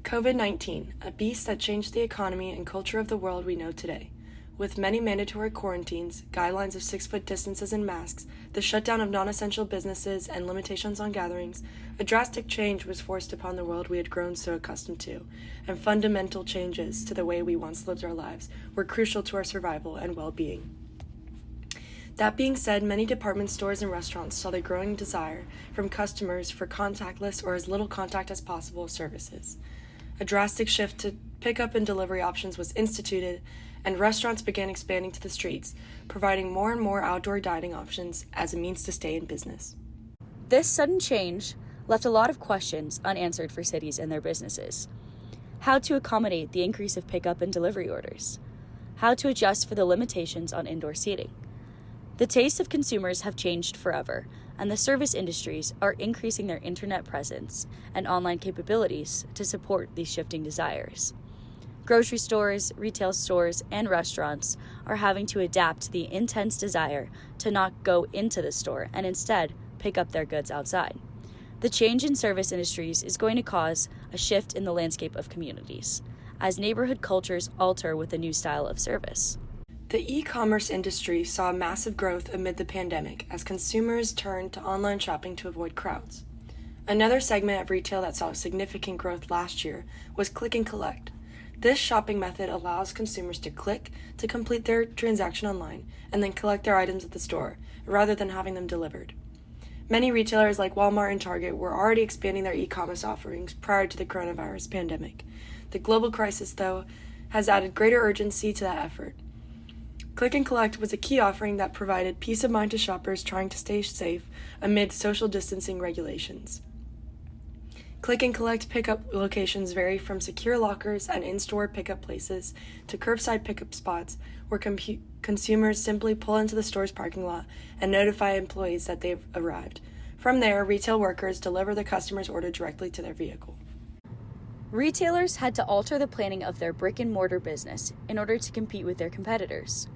COVID-19, a beast that changed the economy and culture of the world we know today. With many mandatory quarantines, guidelines of 6-foot distances and masks, the shutdown of non-essential businesses, and limitations on gatherings, a drastic change was forced upon the world we had grown so accustomed to, and fundamental changes to the way we once lived our lives were crucial to our survival and well-being. That being said, many department stores and restaurants saw the growing desire from customers for contactless or as little contact as possible services. A drastic shift to pickup and delivery options was instituted, and restaurants began expanding to the streets, providing more and more outdoor dining options as a means to stay in business. This sudden change left a lot of questions unanswered for cities and their businesses. How to accommodate the increase of pickup and delivery orders. How to adjust for the limitations on indoor seating. The tastes of consumers have changed forever, and the service industries are increasing their internet presence and online capabilities to support these shifting desires. Grocery stores, retail stores, and restaurants are having to adapt to the intense desire to not go into the store and instead pick up their goods outside. The change in service industries is going to cause a shift in the landscape of communities, as neighborhood cultures alter with a new style of service. The e-commerce industry saw massive growth amid the pandemic as consumers turned to online shopping to avoid crowds. Another segment of retail that saw significant growth last year was click and collect. This shopping method allows consumers to click to complete their transaction online and then collect their items at the store, rather than having them delivered. Many retailers like Walmart and Target were already expanding their e-commerce offerings prior to the coronavirus pandemic. The global crisis, though, has added greater urgency to that effort. Click and collect was a key offering that provided peace of mind to shoppers trying to stay safe amid social distancing regulations. Click and collect pickup locations vary from secure lockers and in-store pickup places to curbside pickup spots where consumers simply pull into the store's parking lot and notify employees that they've arrived. From there, retail workers deliver the customer's order directly to their vehicle. Retailers had to alter the planning of their brick-and-mortar business in order to compete with their competitors.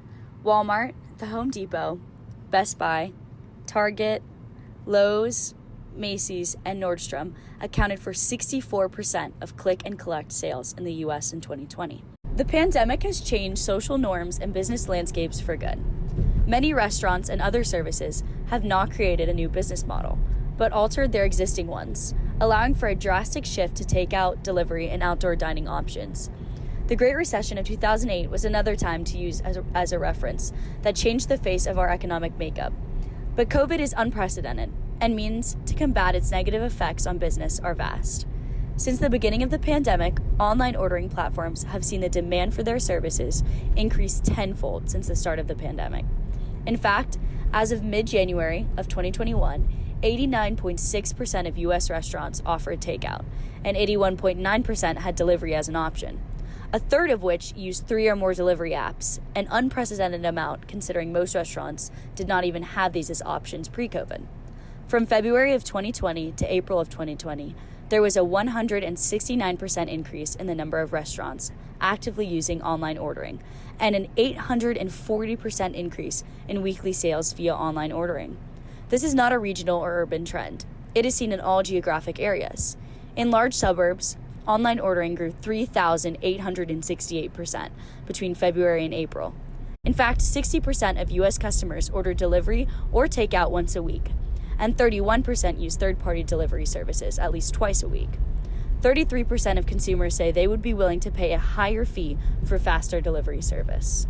Walmart, the Home Depot, Best Buy, Target, Lowe's, Macy's, and Nordstrom accounted for 64% of click and collect sales in the U.S. in 2020. The pandemic has changed social norms and business landscapes for good. Many restaurants and other services have not created a new business model, but altered their existing ones, allowing for a drastic shift to takeout, delivery, and outdoor dining options. The Great Recession of 2008 was another time to use as a reference that changed the face of our economic makeup. But COVID is unprecedented, and means to combat its negative effects on business are vast. Since the beginning of the pandemic, online ordering platforms have seen the demand for their services increase tenfold since the start of the pandemic. In fact, as of mid-January of 2021, 89.6% of U.S. restaurants offered takeout, and 81.9% had delivery as an option. A third of which used 3 or more delivery apps, an unprecedented amount considering most restaurants did not even have these as options pre-COVID. From February of 2020 to April of 2020, there was a 169% increase in the number of restaurants actively using online ordering, and an 840% increase in weekly sales via online ordering. This is not a regional or urban trend. It is seen in all geographic areas. In large suburbs, online ordering grew 3,868% between February and April. In fact, 60% of U.S. customers order delivery or takeout once a week, and 31% use third-party delivery services at least twice a week. 33% of consumers say they would be willing to pay a higher fee for faster delivery service.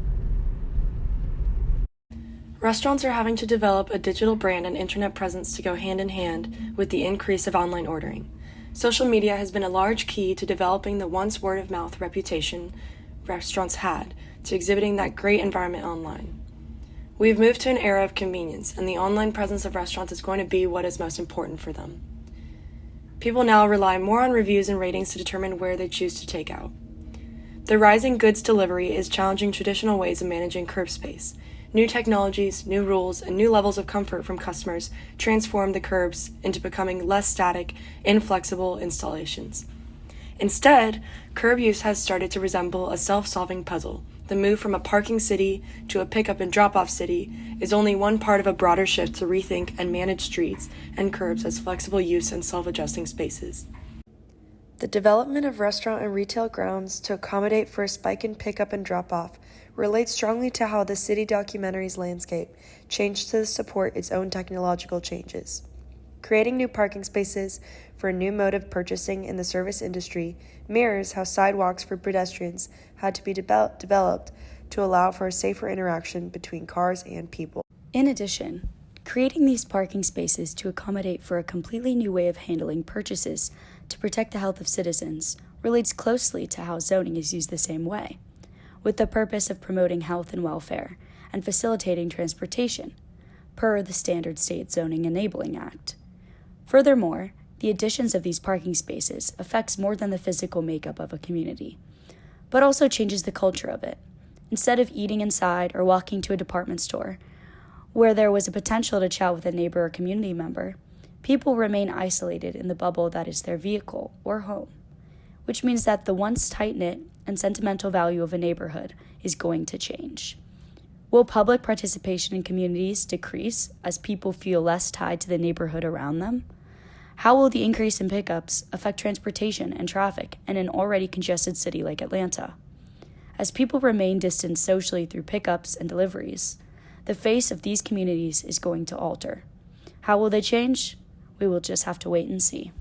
Restaurants are having to develop a digital brand and internet presence to go hand in hand with the increase of online ordering. Social media has been a large key to developing the once word-of-mouth reputation restaurants had to exhibiting that great environment online. We've moved to an era of convenience, and the online presence of restaurants is going to be what is most important for them. People now rely more on reviews and ratings to determine where they choose to take out. The rising goods delivery is challenging traditional ways of managing curb space. New technologies, new rules, and new levels of comfort from customers transform the curbs into becoming less static, inflexible installations. Instead, curb use has started to resemble a self-solving puzzle. The move from a parking city to a pickup and drop-off city is only one part of a broader shift to rethink and manage streets and curbs as flexible use and self-adjusting spaces. The development of restaurant and retail grounds to accommodate for a spike in pickup and drop-off relates strongly to how the city documentary's landscape changed to support its own technological changes. Creating new parking spaces for a new mode of purchasing in the service industry mirrors how sidewalks for pedestrians had to be developed to allow for a safer interaction between cars and people. In addition, creating these parking spaces to accommodate for a completely new way of handling purchases to protect the health of citizens relates closely to how zoning is used the same way, with the purpose of promoting health and welfare and facilitating transportation, per the Standard State Zoning Enabling Act. Furthermore, the additions of these parking spaces affects more than the physical makeup of a community, but also changes the culture of it. Instead of eating inside or walking to a department store, where there was a potential to chat with a neighbor or community member, people remain isolated in the bubble that is their vehicle or home, which means that the once tight-knit and sentimental value of a neighborhood is going to change. Will public participation in communities decrease as people feel less tied to the neighborhood around them? How will the increase in pickups affect transportation and traffic in an already congested city like Atlanta? As people remain distanced socially through pickups and deliveries, the face of these communities is going to alter. How will they change? We will just have to wait and see.